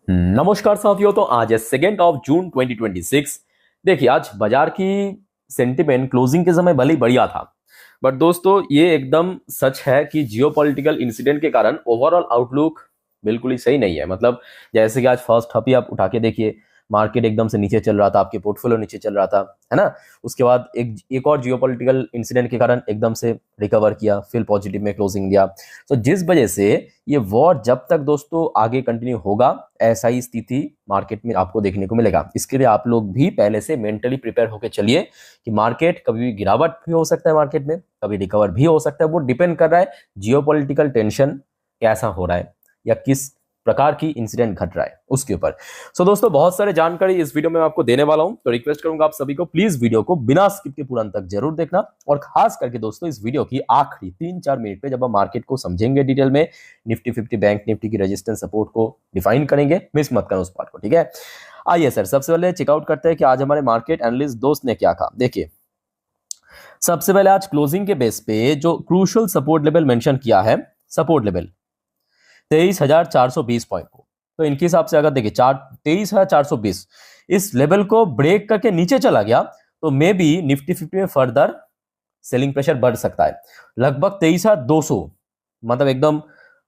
नमस्कार साथियों। तो आज है 2 जून 2026। देखिए, आज बाजार की सेंटिमेंट क्लोजिंग के समय भले ही बढ़िया था, बट दोस्तों ये एकदम सच है कि जियोपॉलिटिकल इंसिडेंट के कारण ओवरऑल आउटलुक बिल्कुल ही सही नहीं है। मतलब जैसे कि आज फर्स्ट हाफ ही आप उठा के देखिए, मार्केट एकदम से नीचे चल रहा था, आपके पोर्टफोलियो नीचे चल रहा था, है ना। उसके बाद एक एक और जियोपॉलिटिकल इंसिडेंट के कारण एकदम से रिकवर किया, फिर पॉजिटिव में क्लोजिंग दिया। तो जिस वजह से ये वॉर जब तक दोस्तों आगे कंटिन्यू होगा, ऐसा ही स्थिति मार्केट में आपको देखने को मिलेगा। इसके लिए आप लोग भी पहले से मेंटली प्रिपेयर होकर चलिए कि मार्केट कभी भी गिरावट भी हो सकता है, मार्केट में कभी रिकवर भी हो सकता है। वो डिपेंड कर रहा है जियोपॉलिटिकल टेंशन कैसा हो रहा है या किस प्रकार की इंसिडेंट घट रहा है उसके ऊपर। सो दोस्तों, बहुत सारे जानकारी इस वीडियो में मैं आपको देने वाला हूं, तो रिक्वेस्ट करूंगा आप सभी को प्लीज वीडियो को बिना स्किप के पूरा अंत तक जरूर देखना। और खास करके दोस्तों, इस वीडियो की आखिरी 3-4 मिनट पे जब हम मार्केट को समझेंगे डिटेल में, निफ्टी 50 बैंक निफ्टी की रेजिस्टेंस सपोर्ट को डिफाइन करेंगे, मिस मत करना उस पार्ट को, ठीक है। आइए सर, सबसे पहले चेकआउट करते हैं कि आज हमारे मार्केट एनालिस्ट दोस्त ने क्या कहा। देखिए, सबसे पहले आज क्लोजिंग के बेस पे जो क्रूशियल सपोर्ट लेवल मेंशन किया है, सपोर्ट लेवल 23,420 पॉइंट को, तो इनके हिसाब से अगर देखिए 23,420 इस लेवल को ब्रेक करके नीचे चला गया तो मे बी निफ्टी 50 में फर्दर सेलिंग प्रेशर बढ़ सकता है। लगभग 23,200, मतलब एकदम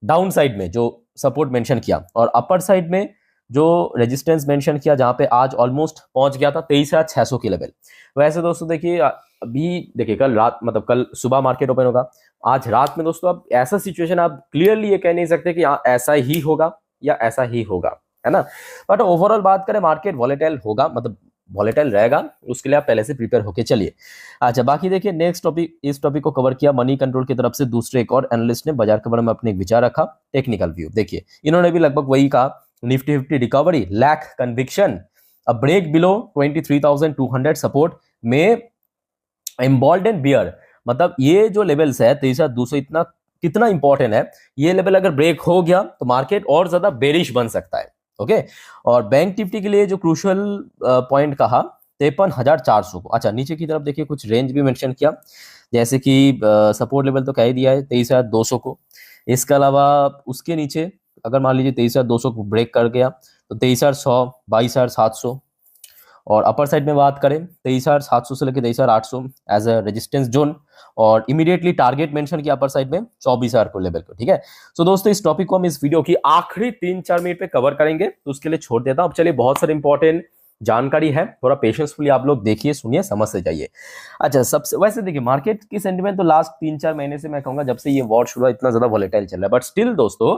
डाउन साइड में जो सपोर्ट मेंशन किया, और अपर साइड में जो रेजिस्टेंस मेंशन किया जहां पे आज ऑलमोस्ट पहुंच गया था 23,600 की लेवल। वैसे दोस्तों देखिए, अभी देखिए कल रात, मतलब कल सुबह मार्केट ओपन होगा, आज रात में दोस्तों अब ऐसा सिचुएशन आप क्लियरली ये कह नहीं सकते कि हाँ ऐसा ही होगा या ऐसा ही होगा, है ना। बट ओवरऑल बात करें, मार्केट वॉलेटाइल होगा, मतलब वॉलेटाइल रहेगा, उसके लिए आप पहले से प्रिपेयर होके चलिए। अच्छा, बाकी देखिए नेक्स्ट टॉपिक, इस टॉपिक को कवर किया मनी कंट्रोल की तरफ से दूसरे एक और एनालिस्ट ने बाजार के बारे में अपने एक विचार रखा। टेक्निकल व्यू देखिए, इन्होंने भी लगभग वही कहा, Nifty 50 recovery lack conviction, a break below 23,200 support में एम्बॉल्डेन बियर। मतलब ये जो लेवल्स है 23,200, इतना कितना इंपॉर्टेंट है। ये लेवल अगर ब्रेक हो गया तो मार्केट और ज्यादा बेरिश बन सकता है। ओके, और बैंक निफ्टी के लिए जो क्रूशियल पॉइंट कहा 53,400 को। अच्छा, नीचे की तरफ देखिए कुछ रेंज भी मेंशन किया, जैसे कि सपोर्ट लेवल तो कह ही दिया है 23,200 को। इसके अलावा उसके नीचे अगर मान लीजिए 23,200 को ब्रेक कर गया तो 23,100, 22,700, और अपर साइड में बात करें 23,700 से लेकर 23,800 एज अ रेजिस्टेंस जोन, और इमीडिएटली टारगेट मेंशन किया अपर साइड में 24,000 को लेवल को, ठीक है। सो दोस्तों, इस टॉपिक को हम इस वीडियो की आखिरी 3-4 मिनट पे कवर करेंगे, तो उसके लिए छोड़ देता हूं। अब चलिए, बहुत सारे इंपॉर्टेंट जानकारी है, थोड़ा पेशेंसफुली आप लोग देखिए, सुनिए, समझ से जाइए। अच्छा, सबसे वैसे देखिए मार्केट की सेंटिमेंट तो लास्ट 3-4 महीने से मैं कहूंगा जब से ये वॉर शुरू हुआ इतना ज्यादा वॉलेटाइल चल रहा है, बट स्टिल दोस्तों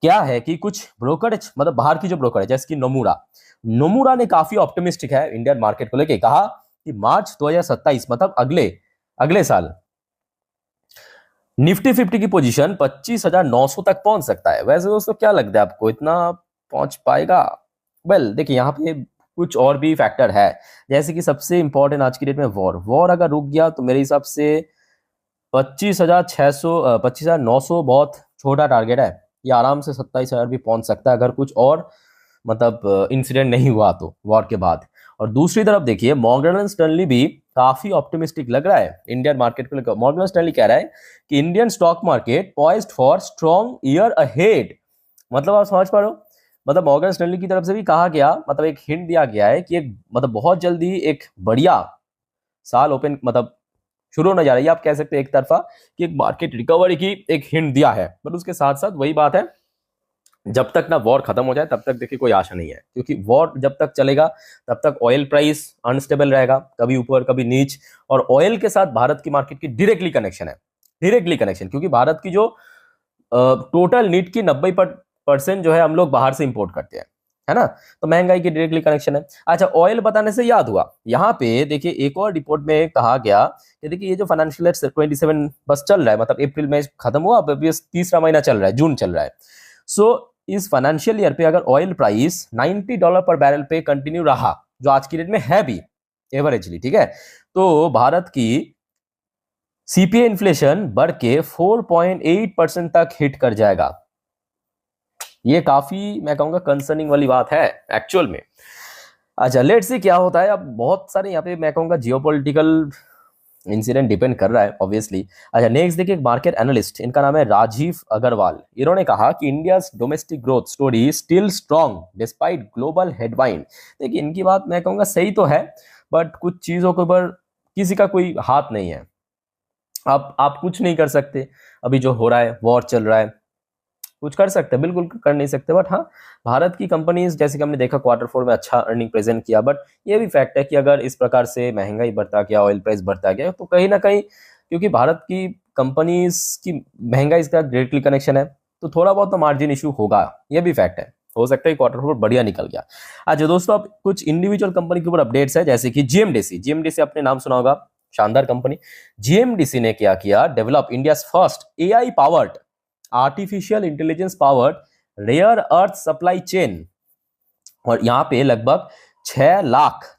क्या है कि कुछ ब्रोकरेज, मतलब बाहर की जो ब्रोकर है जैसे कि नोमुरा, नोमुरा ने काफी ऑप्टिमिस्टिक है इंडियन मार्केट को लेके, कहा कि मार्च 2027, मतलब अगले अगले साल निफ्टी 50 की पोजीशन 25,900 तक पहुंच सकता है। वैसे दोस्तों क्या लगता है आपको, इतना पहुंच पाएगा? वेल देखिए, यहाँ पे कुछ और भी फैक्टर है, जैसे कि सबसे इंपॉर्टेंट आज की डेट में वॉर वॉर अगर रुक गया तो मेरे हिसाब से 25,600 25,900 बहुत छोटा टारगेट है। ये आराम से 27,000 भी पहुंच सकता है अगर कुछ और, मतलब इंसिडेंट नहीं हुआ तो वॉर के बाद। और दूसरी तरफ देखिए, मॉर्गन स्टैनली भी काफी ऑप्टिमिस्टिक लग रहा है इंडियन मार्केट को लेकर। मॉर्गन स्टैनली कह रहा है कि Indian stock market poised for strong year ahead. मतलब आप समझ पा रहे हो, मतलब मॉर्गन स्टैनली की तरफ से भी कहा गया, मतलब एक हिंट दिया गया है कि एक, मतलब बहुत जल्दी एक बढ़िया साल ओपन, मतलब शुरू होने जा रही है। आप कह सकते हैं एक तरफा कि एक मार्केट रिकवरी की एक हिंट दिया है, पर उसके साथ साथ वही बात है, जब तक ना वॉर खत्म हो जाए तब तक देखिए कोई आशा नहीं है, क्योंकि वॉर जब तक चलेगा तब तक ऑयल प्राइस अनस्टेबल रहेगा, कभी ऊपर कभी नीच। और ऑयल के साथ भारत की मार्केट की डायरेक्टली कनेक्शन है, डायरेक्टली कनेक्शन, क्योंकि भारत की जो टोटल नीट की 90% जो है हम लोग बाहर से इंपोर्ट करते हैं, है ना। तो महंगाई की डायरेक्टली कनेक्शन है। अच्छा, ऑयल बताने से याद हुआ, यहाँ पे देखिए एक और रिपोर्ट में कहा गया कि देखिए ये जो फाइनेंशियल ईयर 27 बस चल रहा है, मतलब अप्रैल में खत्म हुआ, अब ये तीसरा महीना चल रहा है, जून चल रहा है। सो इस फाइनेंशियल ईयर पे अगर ऑयल प्राइस $90 पर बैरल पे कंटिन्यू रहा, जो आज की डेट में है भी एवरेजली, ठीक है, तो भारत की सीपीआई इन्फ्लेशन बढ़ के 4.8% तक हिट कर जाएगा। ये काफी मैं कहूंगा कंसर्निंग वाली बात है एक्चुअल में। अच्छा, लेट्स सी क्या होता है। अब बहुत सारे यहाँ पे मैं कहूंगा जियोपॉलिटिकल इंसिडेंट डिपेंड कर रहा है ऑब्वियसली। अच्छा नेक्स्ट देखिए, मार्केट एनालिस्ट, इनका नाम है राजीव अग्रवाल। इन्होंने कहा कि India's domestic growth story still strong despite global headwind. देखिए इनकी बात मैं कहूँगा सही तो है, बट कुछ चीज़ों के ऊपर किसी का कोई हाथ नहीं है। आप कुछ नहीं कर सकते, अभी जो हो रहा है, वॉर चल रहा है, कुछ कर सकते हैं बिल्कुल कर नहीं सकते, बट हाँ भारत की कंपनीज जैसे कि हमने देखा क्वार्टर 4 में अच्छा अर्निंग प्रेजेंट किया। बट ये भी फैक्ट है कि अगर इस प्रकार से महंगाई बढ़ता गया, ऑयल प्राइस बढ़ता गया, तो कहीं ना कहीं क्योंकि भारत की कंपनीज की महंगाई इसका डायरेक्टली कनेक्शन है, तो थोड़ा बहुत तो मार्जिन इशू होगा, ये भी फैक्ट है। हो सकता है क्वार्टर 4 बढ़िया निकल गया। अच्छा दोस्तों, अब कुछ इंडिविजुअल कंपनी के ऊपर अपडेट्स है, जैसे कि जीएमडीसी अपने नाम सुना होगा, शानदार कंपनी। जीएमडीसी ने क्या किया, develop India first AI powered artificial intelligence powered rare earth supply chain, और यहाँ पे लगभग 6 लाख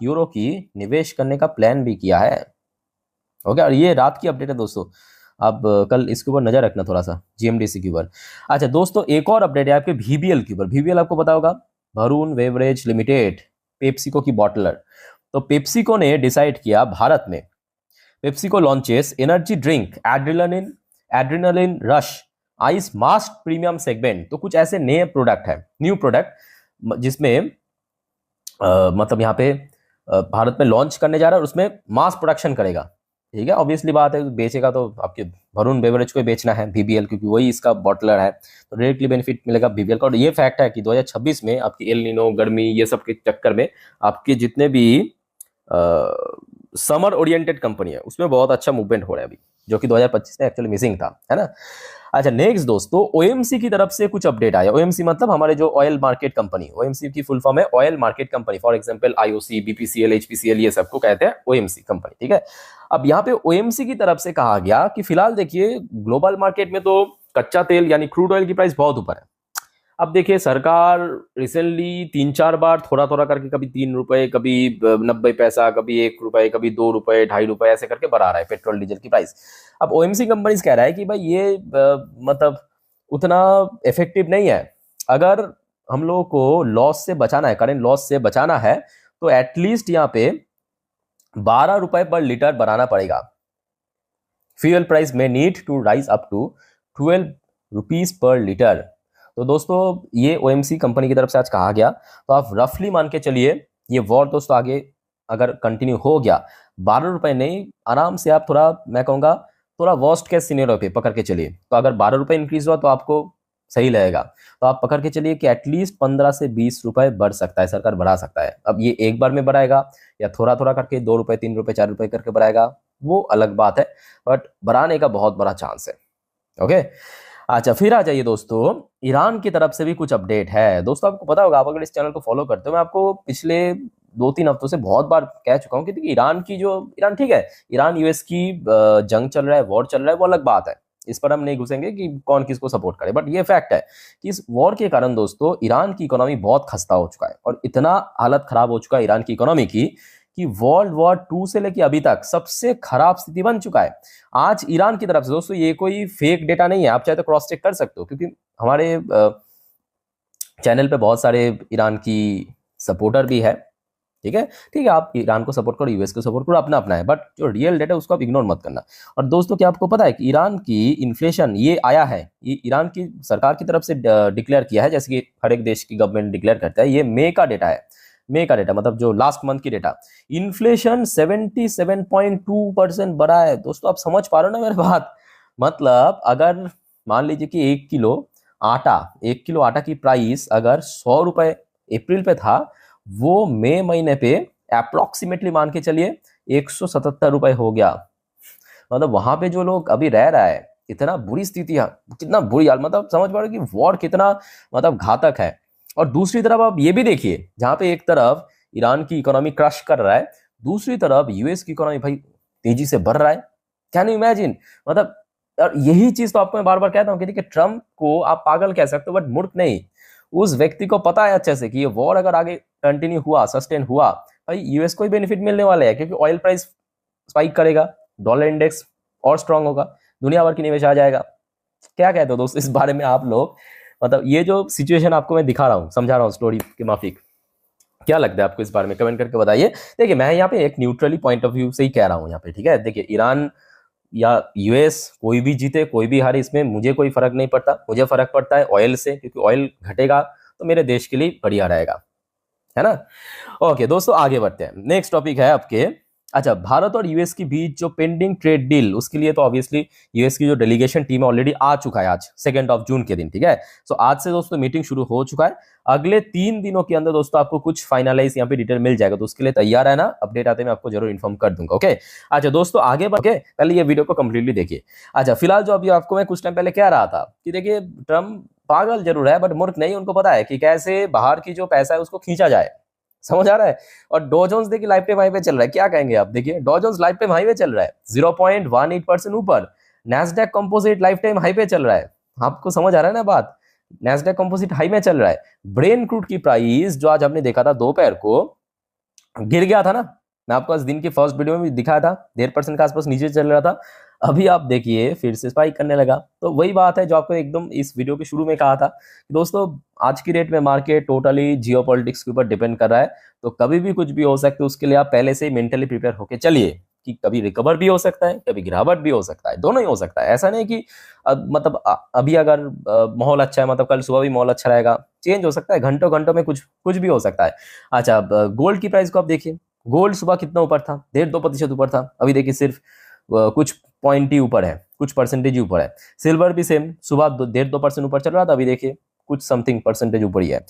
यूरो की निवेश करने का प्लान भी किया है। ओके, और ये रात की अपडेट है दोस्तों, अब कल इसके ऊपर नजर रखना थोड़ा सा, जीएमडीसी के ऊपर। अच्छा दोस्तों, एक और अपडेट है आपके वीबीएल के ऊपर। वीबीएल आपको पता होगा, वरुण बेवरेज लिमिटेड, पेप्सिको की बॉटलर। तो पेप्सिको ने डिसाइड किया भारत में PepsiCo launches energy drink adrenaline rush ice mass premium segment. तो कुछ ऐसे नए प्रोडक्ट है, न्यू प्रोडक्ट, जिसमें मतलब यहाँ पे भारत में लॉन्च करने जा रहा है, और उसमें मास प्रोडक्शन करेगा। ठीक है, ऑब्वियसली बात है, बेचेगा तो आपके वरुण बेवरेज को ही बेचना है वीबीएल, क्योंकि वही इसका बॉटलर है, तो डायरेक्टली बेनिफिट मिलेगा वीबीएल का। और ये फैक्ट है कि 2026 में आपकी एल नीनो, गर्मी, ये सब के चक्कर में आपके जितने भी समर ओरिएंटेड कंपनी है उसमें बहुत अच्छा मूवमेंट हो रहा है अभी, जो कि 2025 में एक्चुअली मिसिंग था, है ना। अच्छा नेक्स्ट दोस्तों, ओएमसी की तरफ से कुछ अपडेट आया। ओएमसी मतलब हमारे जो ऑयल मार्केट कंपनी, ओएमसी की फुल फॉर्म है oil market company, for example IOC, BPCL, HPCL, ये सबको कहते हैं ओएमसी कंपनी। ठीक है, अब यहाँ पे ओएमसी की तरफ से कहा गया कि फिलहाल देखिए ग्लोबल मार्केट में तो कच्चा तेल यानी क्रूड ऑयल की प्राइस बहुत ऊपर है। अब देखिए सरकार रिसेंटली 3-4 बार थोड़ा थोड़ा करके, कभी 3 रुपए, कभी 90 पैसा, कभी 1 रुपए, कभी 2 रुपए, 2.5 रुपए, ऐसे करके बढ़ा रहा है पेट्रोल डीजल की प्राइस। अब ओएमसी कंपनीज कह रहा है कि भाई ये मतलब उतना इफेक्टिव नहीं है। अगर हम लोगों को लॉस से बचाना है, करेंट लॉस से बचाना है, तो एटलीस्ट यहाँ पे 12 रुपए पर लीटर बनाना पड़ेगा। फ्यूल प्राइस में need to rise up to 12 rupees per litre. तो दोस्तों ये ओएमसी कंपनी की तरफ से आज कहा गया। तो आप रफली मान के चलिए, ये वॉर दोस्तों आगे अगर कंटिन्यू हो गया, 12 रुपए नहीं, आराम से आप थोड़ा, मैं कहूँगा थोड़ा वर्स्ट केस सिनेरियो पे पकड़ के चलिए। तो अगर 12 रुपए इंक्रीज हुआ तो आपको सही लगेगा, तो आप पकड़ के चलिए कि एटलीस्ट 15 से 20 रुपए बढ़ सकता है, सरकार बढ़ा सकता है। अब ये एक बार में बढ़ाएगा या थोड़ा थोड़ा करके 2 रुपए, 3 रुपए, 4 रुपए करके बढ़ाएगा, वो अलग बात है, बट बढ़ाने का बहुत बड़ा चांस है। ओके, अच्छा फिर आ जाइए दोस्तों, ईरान की तरफ से भी कुछ अपडेट है। दोस्तों आपको पता होगा, आप अगर इस चैनल को फॉलो करते हो, मैं आपको पिछले 2-3 हफ्तों से बहुत बार कह चुका हूं कि देखिए ईरान ठीक है, ईरान यूएस की जंग चल रहा है, वॉर चल रहा है, वो अलग बात है, इस पर हम नहीं घुसेंगे कि कौन किसको सपोर्ट करे। बट ये फैक्ट है कि इस वॉर के कारण दोस्तों ईरान की इकोनॉमी बहुत खस्ता हो चुका है, और इतना हालत खराब हो चुका है ईरान की इकोनॉमी की कि वर्ल्ड वॉर 2 से लेकर अभी तक सबसे खराब स्थिति बन चुका है। आज ईरान की तरफ से दोस्तों, ये कोई फेक डेटा नहीं है, आप चाहे तो क्रॉस चेक कर सकते हो, क्योंकि हमारे चैनल पे बहुत सारे ईरान की सपोर्टर भी है। ठीक है, आप ईरान को सपोर्ट करो, यूएस को सपोर्ट करो, अपना अपना है, बट जो रियल डेटा है उसको आप इग्नोर मत करना। और दोस्तों क्या आपको पता है कि ईरान की इन्फ्लेशन ये आया है, ये ईरान की सरकार की तरफ से डिक्लेयर किया है, जैसे कि हर एक देश की गवर्नमेंट डिक्लेयर करता है, ये मई का डेटा है। मई का डेटा मतलब जो लास्ट मंथ की डेटा, इन्फ्लेशन 77.2% बढ़ा है। दोस्तों आप समझ पा रहे हो ना मेरी बात, मतलब अगर मान लीजिए कि 1 किलो आटा की प्राइस अगर 100 रुपए अप्रैल पे था, वो मई महीने पे अप्रोक्सीमेटली मान के चलिए 177 रुपए हो गया। मतलब वहां पे जो लोग अभी रह रहा है, इतना बुरी स्थिति है, कितना बुरी हाल, मतलब समझ पा रहे हो कि वॉर कितना मतलब घातक है। और दूसरी तरफ आप ये भी देखिए, जहां पे एक तरफ ईरान की इकोनॉमी क्रश कर रहा है, दूसरी तरफ यूएस की इकोनॉमी भाई तेजी से बढ़ रहा है। कैन यू इमेजिन, मतलब और यही चीज तो आपको मैं बार बार कहता हूँ कि देखिए ट्रम्प को आप पागल कह सकते हो, बट मूर्ख नहीं। उस व्यक्ति को पता है अच्छे से कि ये वॉर अगर आगे कंटिन्यू हुआ, सस्टेन हुआ, भाई यूएस को ही बेनिफिट मिलने वाले हैं, क्योंकि ऑयल प्राइस स्पाइक करेगा, डॉलर इंडेक्स और स्ट्रांग होगा, दुनिया भर की निवेश आ जाएगा। क्या कहते हो दोस्त इस बारे में आप लोग, मतलब ये जो सिचुएशन आपको मैं दिखा रहा हूँ, समझा रहा हूँ स्टोरी के माफिक, क्या लगता है आपको इस बारे में, कमेंट करके बताइए। देखिए मैं यहाँ पे एक न्यूट्रली पॉइंट ऑफ व्यू से ही कह रहा हूँ यहाँ पे, ठीक है। देखिए ईरान या यूएस कोई भी जीते कोई भी हारे, इसमें मुझे कोई फर्क नहीं पड़ता। मुझे फर्क पड़ता है ऑयल से, क्योंकि ऑयल घटेगा तो मेरे देश के लिए बढ़िया रहेगा, है ना। ओके दोस्तों आगे बढ़ते हैं। नेक्स्ट टॉपिक है आपके, अच्छा भारत और यूएस के बीच जो पेंडिंग ट्रेड डील, उसके लिए तो ऑब्वियसली यूएस की जो डेलीगेशन टीम है ऑलरेडी आ चुका है आज 2 जून के दिन, ठीक है। सो आज से दोस्तों मीटिंग शुरू हो चुका है। अगले 3 दिनों के अंदर दोस्तों आपको कुछ फाइनलाइज यहाँ पे डिटेल मिल जाएगा, तो उसके लिए तैयार है ना, अपडेट आते मैं आपको जरूर इन्फॉर्म कर दूंगा। ओके अच्छा दोस्तों आगे बढ़ के पहले ये वीडियो को कंप्लीटली देखिए। अच्छा फिलहाल जो अभी आपको मैं कुछ टाइम पहले कह रहा था कि देखिए ट्रम्प पागल जरूर है बट मूर्ख नहीं, उनको पता है कि कैसे बाहर की जो पैसा है उसको खींचा जाए, समझ आ रहा है। और डॉ जोन्स देखिए लाइफ टाइम हाई पे चल रहा है, क्या कहेंगे आप, देखिए डॉ जोन्स लाइफ टाइम हाई पे चल रहा है 0.18% ऊपर। Nasdaq composite life time high पे चल रहा है, आपको समझ आ रहा है ना बात, नैस्डैक कंपोजिट हाई में चल रहा है। ब्रेन क्रूड की प्राइस जो आज हमने देखा था दोपहर को गिर गया था ना, मैं आपको आज दिन की फर्स्ट वीडियो में भी दिखाया था 1.5% के आसपास नीचे चल रहा था, अभी आप देखिए फिर से स्पाइक करने लगा। तो वही बात है जो आपको एकदम इस वीडियो के शुरू में कहा था कि दोस्तों आज की डेट में मार्केट टोटली जियोपॉलिटिक्स के ऊपर डिपेंड कर रहा है, तो कभी भी कुछ भी हो सकता है, उसके लिए आप पहले से ही मेंटली प्रिपेयर होके चलिए कि कभी रिकवर भी हो सकता है, कभी गिरावट भी हो सकता है, दोनों ही हो सकता है। ऐसा नहीं कि मतलब अभी अगर माहौल अच्छा है मतलब कल सुबह भी माहौल अच्छा रहेगा, चेंज हो सकता है, घंटों घंटों में कुछ कुछ भी हो सकता है। अच्छा गोल्ड की प्राइस को आप देखिए, गोल्ड सुबह कितना ऊपर था, 1.5-2% ऊपर था, अभी देखिए सिर्फ कुछ पॉइंट ही ऊपर है, कुछ परसेंटेज ही ऊपर है। सिल्वर भी सेम सुबह 1.5-2% ऊपर चल रहा था, अभी देखिए कुछ समथिंग परसेंटेज ऊपर ही है।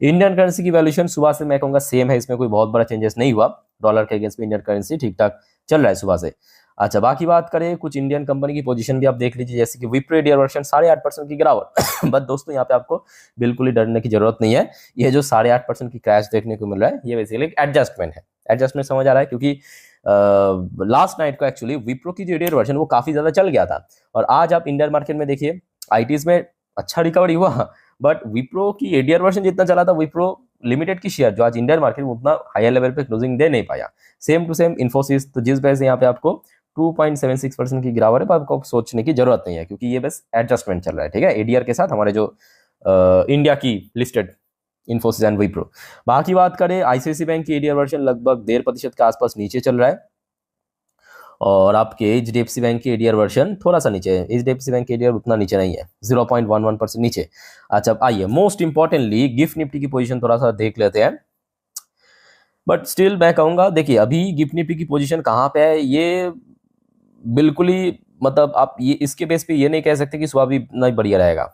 इंडियन करेंसी की वैल्यूएशन सुबह से मैं कहूंगा सेम है, इसमें कोई बहुत बड़ा चेंजेस नहीं हुआ, डॉलर के अगेंस्ट में इंडियन करेंसी ठीक ठाक चल रहा है सुबह से। अच्छा बाकी बात करें कुछ इंडियन कंपनी की पोजीशन भी आप देख लीजिए, जैसे कि विप्रो इंडिया वर्शन 8.5% की गिरावट बट दोस्तों यहाँ पे आपको बिल्कुल ही डरने की जरूरत नहीं है, ये जो 8.5% की क्रैश देखने को मिल रहा है ये बेसिकली एक एडजस्टमेंट है। एडजस्टमेंट समझ आ रहा है, क्योंकि लास्ट नाइट को एक्चुअली विप्रो की जो इंडियन वर्जन वो काफी ज्यादा चल गया था, और आज आप इंडियन मार्केट में देखिए आईटीज में अच्छा रिकवरी हुआ, बट विप्रो की एडीआर वर्जन जितना चला था, विप्रो लिमिटेड की शेयर जो आज इंडियन मार्केट में उतना हायर लेवल पे क्लोजिंग दे नहीं पाया। सेम टू सेम इन्फोसिस, तो जिस वजह से यहाँ पे आपको 2.76% की गिरावट है, पर आपको सोचने की जरूरत नहीं है क्योंकि ये बस एडजस्टमेंट चल रहा है, ठीक है, एडीआर के साथ हमारे जो इंडिया की लिस्टेड इन्फोसिस एंड विप्रो। बाकी बात करें आईसीआईसी बैंक की एडीआर वर्जन लगभग 1.5% के आसपास नीचे चल रहा है, और आपके एचडीएफसी बैंक की एडीआर वर्जन थोड़ा सा नीचे है, एचडीएफसी बैंक की एडीआर उतना नीचे नहीं है, 0.11% नीचे। अच्छा अब आइए मोस्ट इंपॉर्टेंटली गिफ्ट निफ्टी की पोजीशन थोड़ा सा देख लेते हैं, बट स्टिल मैं कहूंगा देखिए अभी गिफ्ट निफ्टी की पोजीशन कहाँ पे है, ये बिल्कुल ही मतलब आप ये इसके बेस पे ये नहीं कह सकते कि सुबह भी इतना बढ़िया रहेगा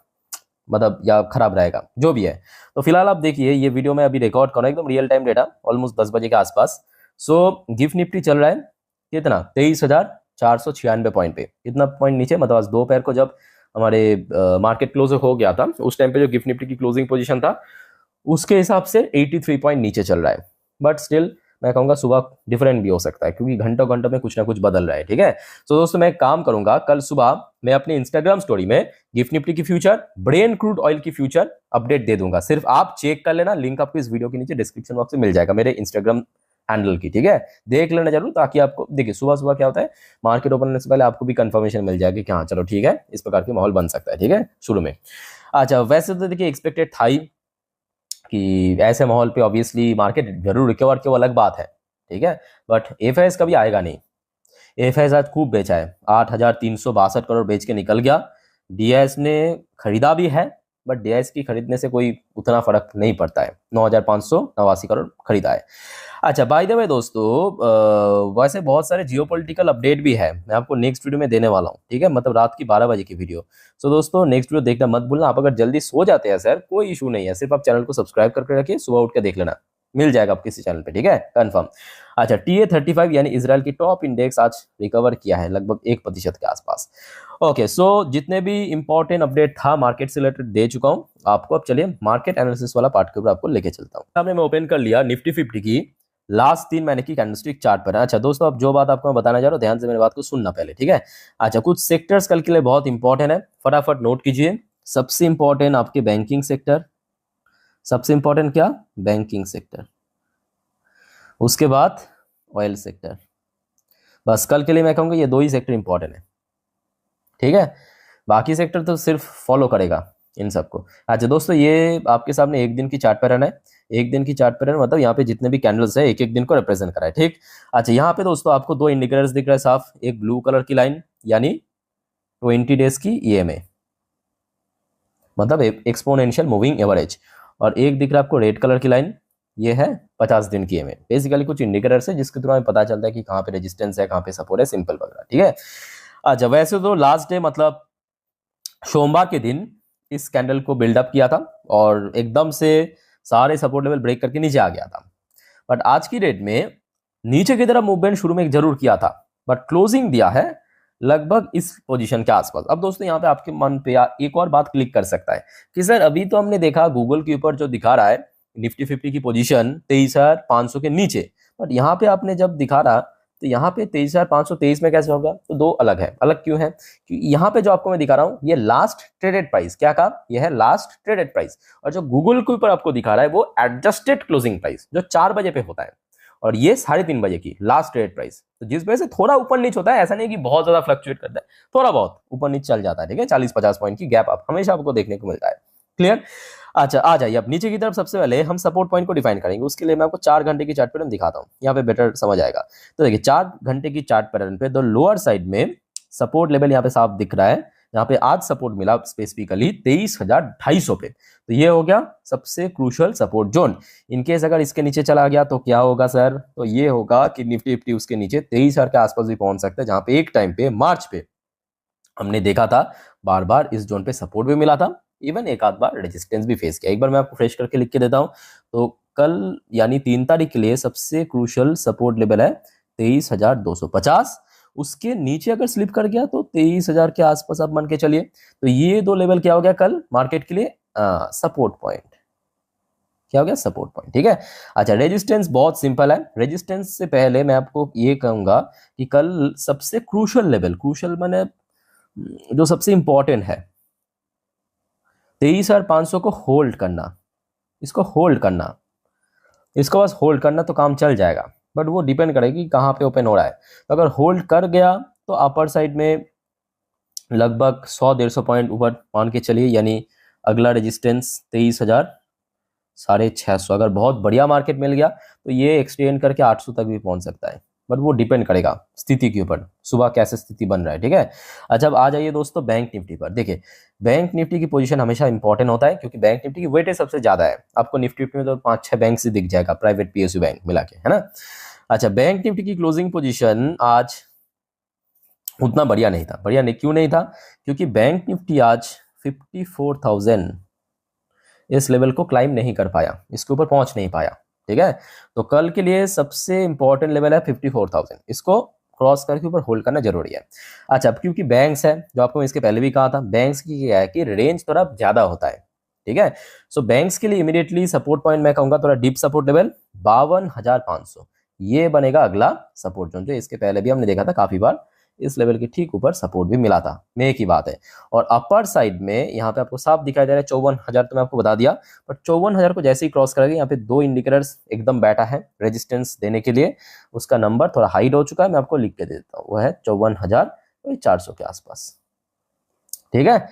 मतलब या खराब रहेगा, जो भी है। तो फिलहाल आप देखिए ये वीडियो मैं अभी रिकॉर्ड कर रहा हूँ एकदम रियल टाइम डेटा, ऑलमोस्ट 10 बजे के आसपास। सो गिफ्ट निफ्टी चल रहा है कितना 23,496 पॉइंट पे, कितना पॉइंट नीचे, मतलब आज दोपहर को जब हमारे मार्केट क्लोज हो गया था उस टाइम पे जो गिफ्ट निफ्टी की क्लोजिंग पोजीशन था उसके हिसाब से 83 पॉइंट नीचे चल रहा है, बट स्टिल मैं कहूंगा सुबह डिफरेंट भी हो सकता है क्योंकि घंटों घंटों में कुछ ना कुछ बदल रहा है, ठीक है। तो दोस्तों मैं एक काम करूंगा, कल सुबह मैं अपने इंस्टाग्राम स्टोरी में गिफ्ट निफ्टी की फ्यूचर, ब्रेन क्रूड ऑयल की फ्यूचर अपडेट दे दूंगा, सिर्फ आप चेक कर लेना, लिंक आपको इस वीडियो के नीचे डिस्क्रिप्शन बॉक्स में मिल जाएगा मेरे इंस्टाग्राम हैंडल की, ठीक है, देख लेना जरूर, ताकि आपको देखिए सुबह सुबह क्या होता है मार्केट ओपन होने से पहले आपको भी कंफर्मेशन मिल जाएगी कि हाँ चलो ठीक है इस प्रकार के माहौल बन सकता है, ठीक है शुरू में। अच्छा वैसे तो देखिए एक्सपेक्टेड था ही कि ऐसे माहौल पे ऑब्वियसली मार्केट जरूर रिकवर की वो अलग बात है, ठीक है, बट एफआईएस कभी आएगा नहीं। एफआईएस आज खूब बेचा है, 8,362 करोड़ बेच के निकल गया। डीआईएस ने खरीदा भी है बट डीआईएस की खरीदने से कोई उतना फर्क नहीं पड़ता है, 9,589 करोड़ खरीदा है। अच्छा बाय द वे दोस्तों वैसे बहुत सारे जियोपॉलिटिकल अपडेट भी है, मैं आपको नेक्स्ट वीडियो में देने वाला हूँ, ठीक है, मतलब रात की 12 बजे की वीडियो। सो दोस्तों नेक्स्ट वीडियो देखना मत भूलना, आप अगर जल्दी सो जाते हैं सर कोई इशू नहीं है, सिर्फ आप चैनल को सब्सक्राइब करके रखिए, सुबह उठ के देख लेना, मिल जाएगा आप किसी चैनल पे, ठीक है कंफर्म। अच्छा TA35 यानी इजराइल की टॉप इंडेक्स आज रिकवर किया है लगभग 1% के आसपास। ओके सो जितने भी इंपॉर्टेंट अपडेट था मार्केट से रिलेटेड दे चुका हूं आपको, अब चलिए मार्केट एनालिसिस वाला पार्ट के ऊपर आपको लेके चलता हूं। सामने मैं ओपन कर लिया निफ्टी 50 की लास्ट 3 महीने की कैंडलस्टिक चार्ट पर है। अच्छा दोस्तों अब जो बात आपको मैं बताना चाह रहा हूँ ध्यान से मेरी बात को सुनना पहले, ठीक है। अच्छा कुछ सेक्टर्स कल के लिए बहुत इंपॉर्टेंट है, फटाफट नोट कीजिए। सबसे इंपॉर्टेंट आपके बैंकिंग सेक्टर, सबसे इंपॉर्टेंट क्या बैंकिंग सेक्टर, उसके बाद ऑयल सेक्टर, बस कल के लिए मैं कहूँगा ये 2 ही सेक्टर इंपॉर्टेंट है, ठीक है, बाकी सेक्टर तो सिर्फ फॉलो करेगा, इन सबको। अच्छा दोस्तों, ये आपके सामने एक दिन की चार्ट पैटर्न है। एक दिन की चार्ट पैटर्न मतलब यहाँ पे जितने भी कैंडल्स है एक एक दिन को रिप्रेजेंट करा है, ठीक। अच्छा, यहाँ पे दोस्तों आपको दो इंडिकेटर्स दिख रहा है साफ, एक ब्लू कलर की लाइन यानी 20 डेज की ईएमए मतलब एक्सपोनेंशियल मूविंग एवरेज, और एक दिख रहा है आपको रेड कलर की लाइन, ये है 50 दिन की ईएमए। बेसिकली कुछ इंडिकेटर्स है जिसके थ्रू हमें पता चलता है कि कहाँ पे रेजिस्टेंस है, कहाँ पे सपोर्ट है, सिंपल वगैरह, ठीक है। अच्छा, वैसे तो लास्ट डे मतलब सोमवार के दिन इस कैंडल को बिल्डअप किया था और एकदम से सारे सपोर्ट लेवल ब्रेक करके नीचे आ गया था, बट आज की डेट में नीचे की तरफ मूवमेंट शुरू में जरूर किया था, बट क्लोजिंग दिया है लगभग इस पोजीशन के आसपास। अब दोस्तों यहाँ पे आपके मन पे एक और बात क्लिक कर सकता है कि सर अभी तो हमने देखा गूगल के ऊपर जो दिखा रहा है निफ्टी 50 की पोजीशन 23,500 के नीचे, बट यहाँ पे आपने जब दिखा रहा तो यहाँ पे 23,523 में कैसे होगा, तो दो अलग है। अलग क्यों है कि यहाँ पे जो आपको मैं दिखा रहा हूँ ये लास्ट ट्रेडेड प्राइस, क्या कहा, ये है लास्ट ट्रेडेड प्राइस, और जो गूगल के ऊपर आपको दिखा रहा है वो एडजस्टेड क्लोजिंग प्राइस जो 4 बजे पे होता है, और ये 3:30 बजे की लास्ट ट्रेड प्राइस। तो जिस वजह से थोड़ा ऊपर नीचे होता है, ऐसा नहीं कि बहुत ज्यादा फ्लक्चुएट करता है, थोड़ा बहुत ऊपर नीचे चल जाता है, ठीक है। 40-50 पॉइंट की गैप आप हमेशा आपको देखने को मिलता है, क्लियर। अच्छा, आ जाइए अब नीचे की तरफ। सबसे पहले हम सपोर्ट पॉइंट को डिफाइन करेंगे, उसके लिए मैं आपको 4 घंटे की चार्ट पैटर्न दिखाता हूं, यहाँ पे बेटर समझ आएगा। तो देखिए 4 घंटे की चार्ट पैटर्न पे द लोअर साइड में सपोर्ट लेवल यहाँ पे साफ दिख रहा है, यहाँ पे आज सपोर्ट मिला स्पेसिफिकली 23,250 पे, तो ये हो गया सबसे क्रूशियल सपोर्ट जोन। इनकेस अगर इसके नीचे चला गया तो क्या होगा सर, तो ये होगा कि निफ्टी 50 उसके नीचे 23,000 के आसपास भी पहुंच सकता है, जहां पे एक टाइम पे मार्च पे हमने देखा था बार बार इस जोन पे सपोर्ट भी मिला था, इवन एक आध बार रेजिस्टेंस भी फेस किया। एक बार मैं आपको फ्रेश करके लिख के देता हूं, तो कल यानी 3 तारीख के लिए सबसे क्रूशियल सपोर्ट लेवल है 23,250। उसके नीचे अगर स्लिप कर गया तो 23,000 के आसपास आप मान के चलिए, तो ये दो लेवल क्या हो गया कल मार्केट के लिए सपोर्ट पॉइंट, क्या हो गया सपोर्ट पॉइंट, ठीक है। अच्छा, रेजिस्टेंस बहुत सिंपल है। रेजिस्टेंस से पहले मैं आपको ये कहूंगा कि कल सबसे क्रूशियल लेवल, क्रूशियल माने जो सबसे इंपॉर्टेंट है, 23,500 को होल्ड करना, इसको होल्ड करना, इसको बस होल्ड करना तो काम चल जाएगा, बट वो डिपेंड करेगी कहाँ पे ओपन हो रहा है। तो अगर होल्ड कर गया तो अपर साइड में लगभग 100-150 पॉइंट ऊपर मान के चलिए, यानी अगला रेजिस्टेंस 23,650। अगर बहुत बढ़िया मार्केट मिल गया तो ये एक्सटेंड करके 800 तक भी पहुंच सकता है, बट वो डिपेंड करेगा स्थिति के ऊपर, सुबह कैसे स्थिति बन रहा है, ठीक है। अच्छा, अब आ जाइए दोस्तों बैंक निफ्टी पर। देखिए बैंक निफ्टी की पोजीशन हमेशा इंपॉर्टेंट होता है, क्योंकि बैंक निफ्टी की वेटेज सबसे ज्यादा है। आपको निफ्टी में तो 5-6 बैंक से दिख जाएगा, प्राइवेट पीएसयू बैंक मिला के, है ना। अच्छा, बैंक निफ्टी की क्लोजिंग पोजीशन आज उतना बढ़िया नहीं था। बढ़िया नहीं, क्यों नहीं था, क्योंकि बैंक निफ्टी आज 54,000 इस लेवल को क्लाइम नहीं कर पाया, इसके ऊपर पहुंच नहीं पाया, ठीक है। तो कल के लिए सबसे इंपॉर्टेंट लेवल है 54,000, इसको क्रॉस करके ऊपर होल्ड करना जरूरी है। अच्छा, अब क्योंकि बैंक्स है, जो आपको इसके पहले भी कहा था, बैंक्स की क्या है कि रेंज थोड़ा ज्यादा होता है, ठीक है। सो बैंक्स के लिए इमीडिएटली सपोर्ट पॉइंट मैं कहूंगा थोड़ा डीप सपोर्ट लेवल 52,500, ये बनेगा अगला सपोर्ट जोन, जो इसके पहले भी हमने देखा था काफी बार इस लेवल के ठीक ऊपर सपोर्ट भी मिला था, मे की बात है। और अपर साइड में यहाँ पे आपको साफ दिखाई दे रहा है 54,000, तो मैं आपको बता दिया, बट 54,000 को जैसे ही क्रॉस करेंगे यहाँ पे दो इंडिकेटर्स एकदम बैठा है रेजिस्टेंस देने के लिए, उसका नंबर थोड़ा हाइड हो चुका है, मैं आपको लिख के दे देता हूँ, वो है 54,400 के आसपास, ठीक है।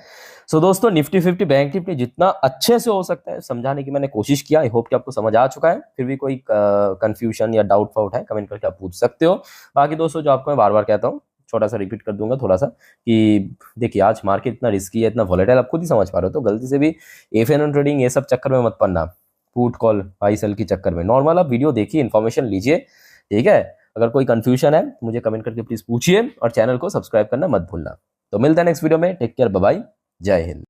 सो दोस्तों निफ्टी 50 बैंक निफ्टी जितना अच्छे से हो सकता है समझाने की मैंने कोशिश किया। आई होप कि आपको समझ आ चुका है। फिर भी कोई कंफ्यूजन या डाउट फाउट है कमेंट करके आप पूछ सकते हो। बाकी दोस्तों जो आपको मैं बार बार कहता हूँ, छोटा सा रिपीट कर दूंगा थोड़ा सा, कि देखिए आज मार्केट इतना रिस्की है, इतना वॉलेटाइल, आप खुद ही समझ पा रहे हो, तो गलती से भी एफएनओ ट्रेडिंग ये सब चक्कर में मत पड़ना, पुट कॉल बाई सेल की चक्कर में। नॉर्मल आप वीडियो देखिए, इन्फॉर्मेशन लीजिए, ठीक है। अगर कोई कंफ्यूजन है मुझे कमेंट करके प्लीज पूछिए, और चैनल को सब्सक्राइब करना मत भूलना। तो मिलता है नेक्स्ट वीडियो में, टेक केयर, बाय बाय, जय हिंद।